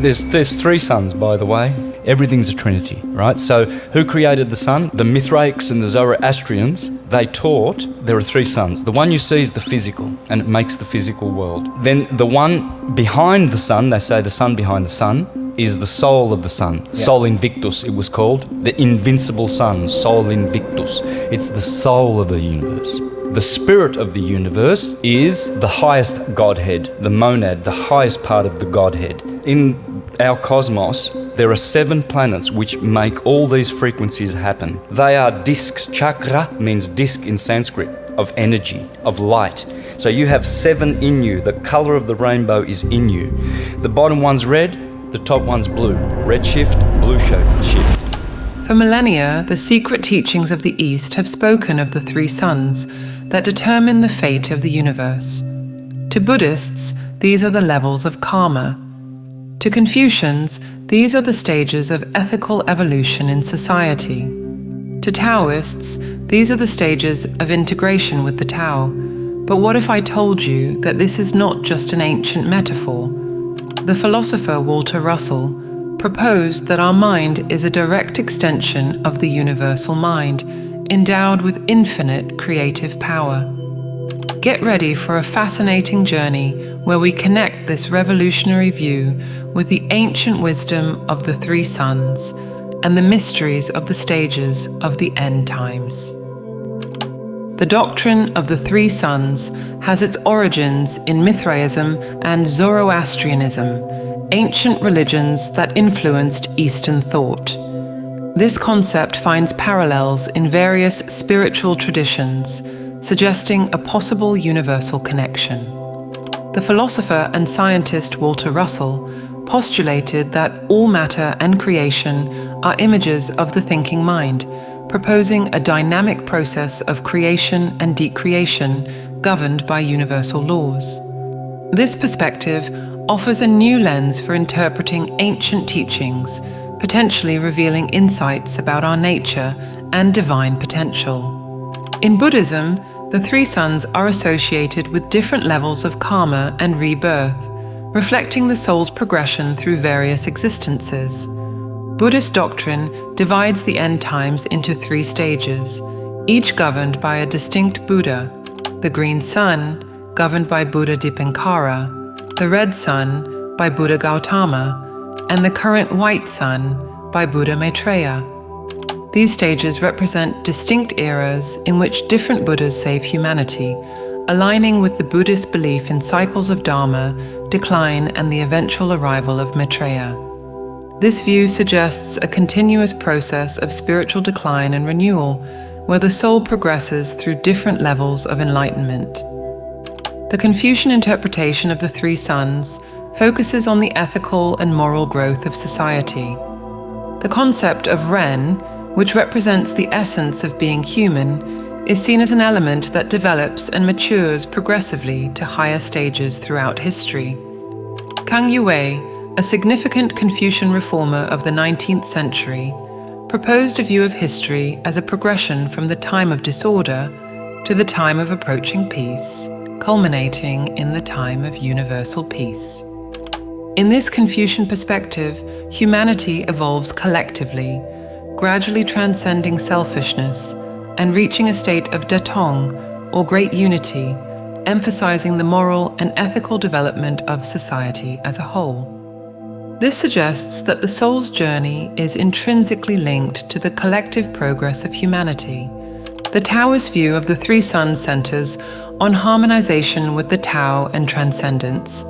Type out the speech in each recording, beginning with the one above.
There's three suns, by the way. Everything's a trinity, right? So who created the sun? The Mithraics and the Zoroastrians, they taught there are three suns. The one you see is the physical, and it makes the physical world. Then the one behind the sun, they say the sun behind the sun, is the soul of the sun. Yeah. Sol Invictus, it was called. The invincible sun, Sol Invictus. It's the soul of the universe. The spirit of the universe is the highest Godhead, the monad, the highest part of the Godhead. In our cosmos, there are 7 planets which make all these frequencies happen. They are discs. Chakra means disc in Sanskrit, of energy, of light. So you have 7 in you. The color of the rainbow is in you. The bottom one's red, the top one's blue. Red shift, blue shift. For millennia, the secret teachings of the East have spoken of the 3 suns that determine the fate of the universe. To Buddhists, these are the levels of karma. To Confucians, these are the stages of ethical evolution in society. To Taoists, these are the stages of integration with the Tao. But what if I told you that this is not just an ancient metaphor? The philosopher Walter Russell proposed that our mind is a direct extension of the universal mind, endowed with infinite creative power. Get ready for a fascinating journey where we connect this revolutionary view with the ancient wisdom of the 3 suns and the mysteries of the stages of the end times. The doctrine of the 3 suns has its origins in Mithraism and Zoroastrianism, ancient religions that influenced Eastern thought. This concept finds parallels in various spiritual traditions, suggesting a possible universal connection. The philosopher and scientist Walter Russell postulated that all matter and creation are images of the thinking mind, proposing a dynamic process of creation and decreation governed by universal laws. This perspective offers a new lens for interpreting ancient teachings, potentially revealing insights about our nature and divine potential. In Buddhism, the 3 suns are associated with different levels of karma and rebirth, reflecting the soul's progression through various existences. Buddhist doctrine divides the end times into 3 stages, each governed by a distinct Buddha: the green sun, governed by Buddha Dipankara, the red sun by Buddha Gautama, and the current white sun by Buddha Maitreya. These stages represent distinct eras in which different Buddhas save humanity, aligning with the Buddhist belief in cycles of Dharma, decline, and the eventual arrival of Maitreya. This view suggests a continuous process of spiritual decline and renewal, where the soul progresses through different levels of enlightenment. The Confucian interpretation of the 3 suns focuses on the ethical and moral growth of society. The concept of Ren, which represents the essence of being human, is seen as an element that develops and matures progressively to higher stages throughout history. Kang Yue, a significant Confucian reformer of the 19th century, proposed a view of history as a progression from the time of disorder to the time of approaching peace, culminating in the time of universal peace. In this Confucian perspective, humanity evolves collectively, gradually transcending selfishness and reaching a state of datong, or great unity, emphasizing the moral and ethical development of society as a whole. This suggests that the soul's journey is intrinsically linked to the collective progress of humanity. The Taoist view of the 3 suns centers on harmonization with the Tao and transcendence.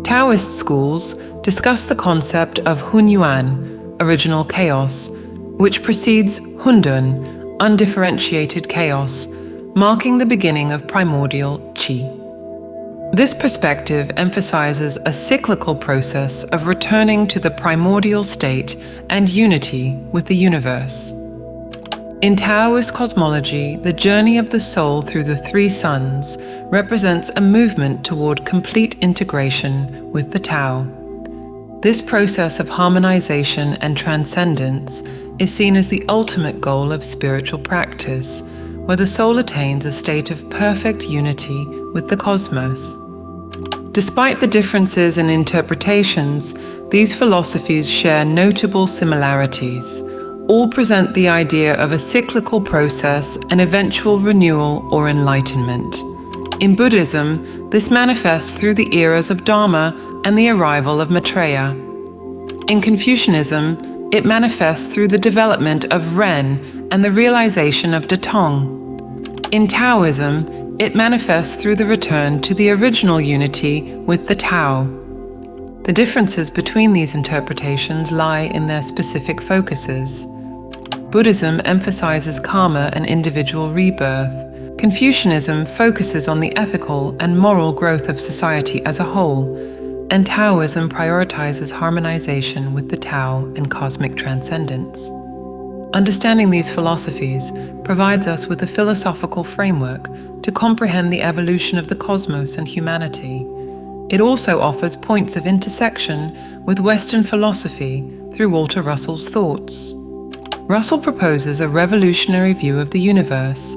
Taoist schools discuss the concept of Hunyuan, original chaos, which precedes Hundun, undifferentiated chaos, marking the beginning of primordial Qi. This perspective emphasizes a cyclical process of returning to the primordial state and unity with the universe. In Taoist cosmology, the journey of the soul through the 3 suns represents a movement toward complete integration with the Tao. This process of harmonization and transcendence is seen as the ultimate goal of spiritual practice, where the soul attains a state of perfect unity with the cosmos. Despite the differences in interpretations, these philosophies share notable similarities. All present the idea of a cyclical process and eventual renewal or enlightenment. In Buddhism, this manifests through the eras of Dharma and the arrival of Maitreya. In Confucianism, it manifests through the development of Ren and the realization of Datong. In Taoism, it manifests through the return to the original unity with the Tao. The differences between these interpretations lie in their specific focuses. Buddhism emphasizes karma and individual rebirth. Confucianism focuses on the ethical and moral growth of society as a whole, and Taoism prioritizes harmonization with the Tao and cosmic transcendence. Understanding these philosophies provides us with a philosophical framework to comprehend the evolution of the cosmos and humanity. It also offers points of intersection with Western philosophy through Walter Russell's thoughts. Russell proposes a revolutionary view of the universe,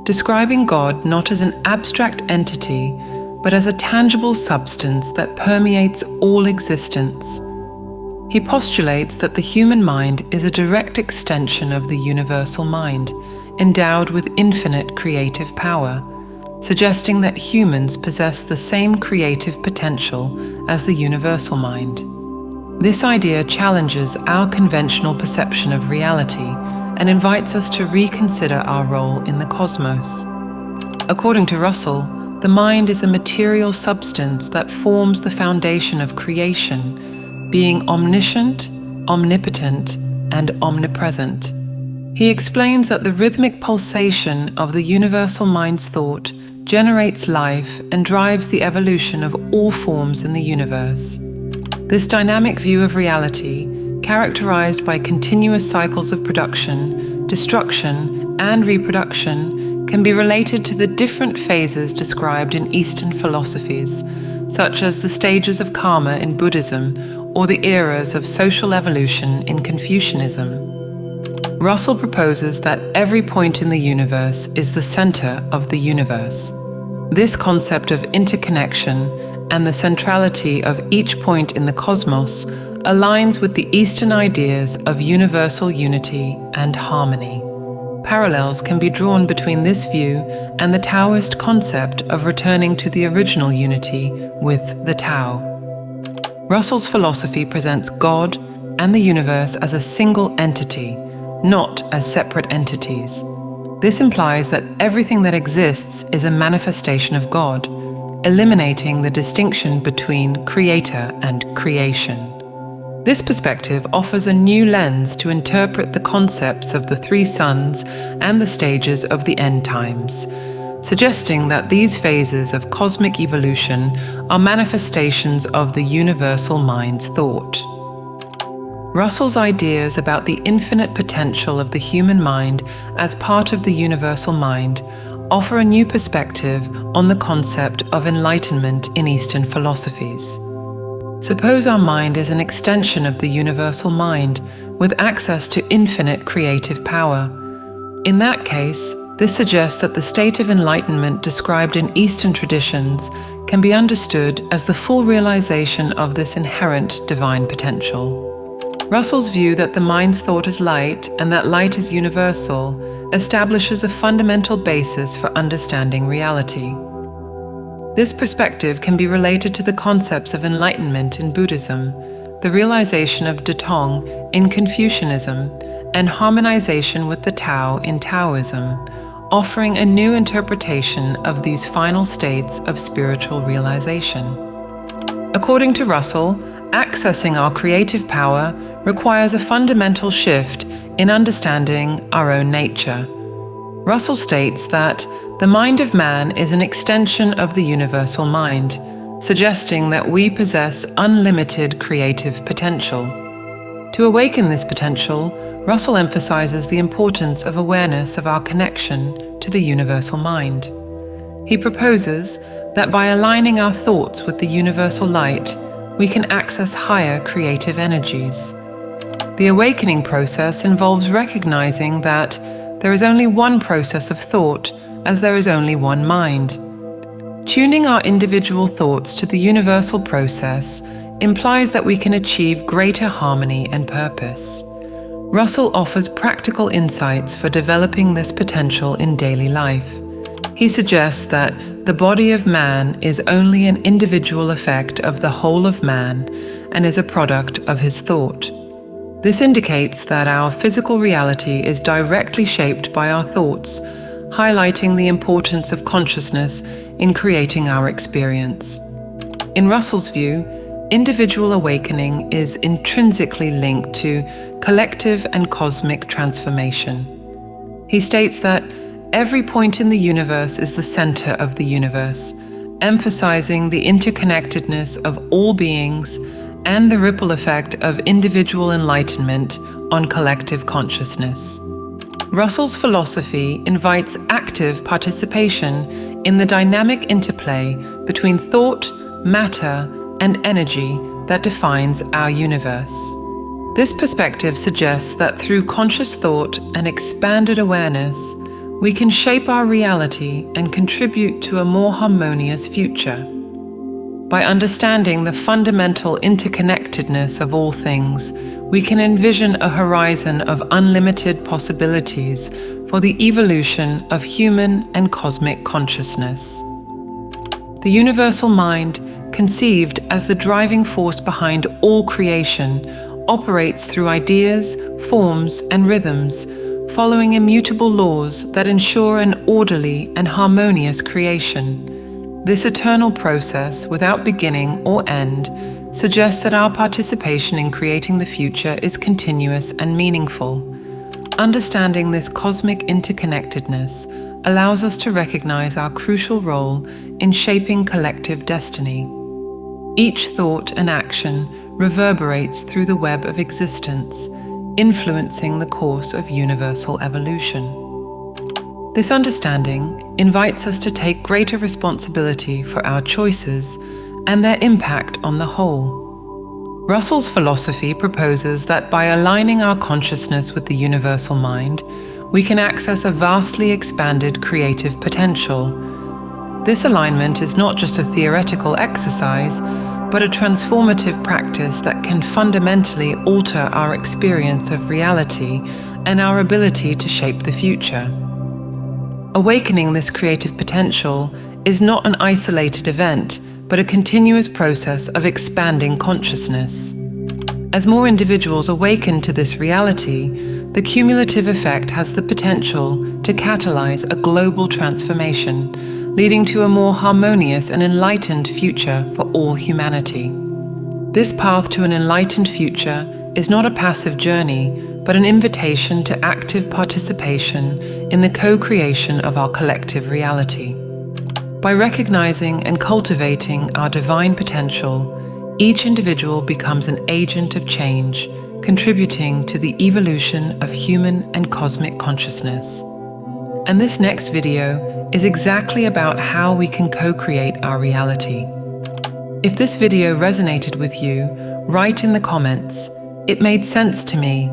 describing God not as an abstract entity, but as a tangible substance that permeates all existence. He postulates that the human mind is a direct extension of the universal mind, endowed with infinite creative power, suggesting that humans possess the same creative potential as the universal mind. This idea challenges our conventional perception of reality and invites us to reconsider our role in the cosmos. According to Russell, the mind is a material substance that forms the foundation of creation, being omniscient, omnipotent, and omnipresent. He explains that the rhythmic pulsation of the universal mind's thought generates life and drives the evolution of all forms in the universe. This dynamic view of reality, characterized by continuous cycles of production, destruction, and reproduction, can be related to the different phases described in Eastern philosophies, such as the stages of karma in Buddhism or the eras of social evolution in Confucianism. Russell proposes that every point in the universe is the center of the universe. This concept of interconnection and the centrality of each point in the cosmos aligns with the Eastern ideas of universal unity and harmony. Parallels can be drawn between this view and the Taoist concept of returning to the original unity with the Tao. Russell's philosophy presents God and the universe as a single entity, not as separate entities. This implies that everything that exists is a manifestation of God, eliminating the distinction between creator and creation. This perspective offers a new lens to interpret the concepts of the three suns and the stages of the end times, suggesting that these phases of cosmic evolution are manifestations of the universal mind's thought. Russell's ideas about the infinite potential of the human mind as part of the universal mind offer a new perspective on the concept of enlightenment in Eastern philosophies. Suppose our mind is an extension of the universal mind with access to infinite creative power. In that case, this suggests that the state of enlightenment described in Eastern traditions can be understood as the full realization of this inherent divine potential. Russell's view that the mind's thought is light and that light is universal establishes a fundamental basis for understanding reality. This perspective can be related to the concepts of enlightenment in Buddhism, the realization of Datong in Confucianism, and harmonization with the Tao in Taoism, offering a new interpretation of these final states of spiritual realization. According to Russell, accessing our creative power requires a fundamental shift in understanding our own nature. Russell states that the mind of man is an extension of the universal mind, suggesting that we possess unlimited creative potential. To awaken this potential, Russell emphasizes the importance of awareness of our connection to the universal mind. He proposes that by aligning our thoughts with the universal light, we can access higher creative energies. The awakening process involves recognizing that there is only one process of thought, as there is only one mind. Tuning our individual thoughts to the universal process implies that we can achieve greater harmony and purpose. Russell offers practical insights for developing this potential in daily life. He suggests that the body of man is only an individual effect of the whole of man and is a product of his thought. This indicates that our physical reality is directly shaped by our thoughts, highlighting the importance of consciousness in creating our experience. In Russell's view, individual awakening is intrinsically linked to collective and cosmic transformation. He states that every point in the universe is the center of the universe, emphasizing the interconnectedness of all beings and the ripple effect of individual enlightenment on collective consciousness. Russell's philosophy invites active participation in the dynamic interplay between thought, matter, and energy that defines our universe. This perspective suggests that through conscious thought and expanded awareness, we can shape our reality and contribute to a more harmonious future. By understanding the fundamental interconnectedness of all things, we can envision a horizon of unlimited possibilities for the evolution of human and cosmic consciousness. The universal mind, conceived as the driving force behind all creation, operates through ideas, forms, and rhythms, following immutable laws that ensure an orderly and harmonious creation. This eternal process, without beginning or end, suggests that our participation in creating the future is continuous and meaningful. Understanding this cosmic interconnectedness allows us to recognize our crucial role in shaping collective destiny. Each thought and action reverberates through the web of existence, influencing the course of universal evolution. This understanding invites us to take greater responsibility for our choices and their impact on the whole. Russell's philosophy proposes that by aligning our consciousness with the universal mind, we can access a vastly expanded creative potential. This alignment is not just a theoretical exercise, but a transformative practice that can fundamentally alter our experience of reality and our ability to shape the future. Awakening this creative potential is not an isolated event, but a continuous process of expanding consciousness. As more individuals awaken to this reality, the cumulative effect has the potential to catalyze a global transformation, leading to a more harmonious and enlightened future for all humanity. This path to an enlightened future is not a passive journey, but an invitation to active participation in the co-creation of our collective reality. By recognizing and cultivating our divine potential, each individual becomes an agent of change, contributing to the evolution of human and cosmic consciousness. And this next video is exactly about how we can co-create our reality. If this video resonated with you, write in the comments, "It made sense to me,"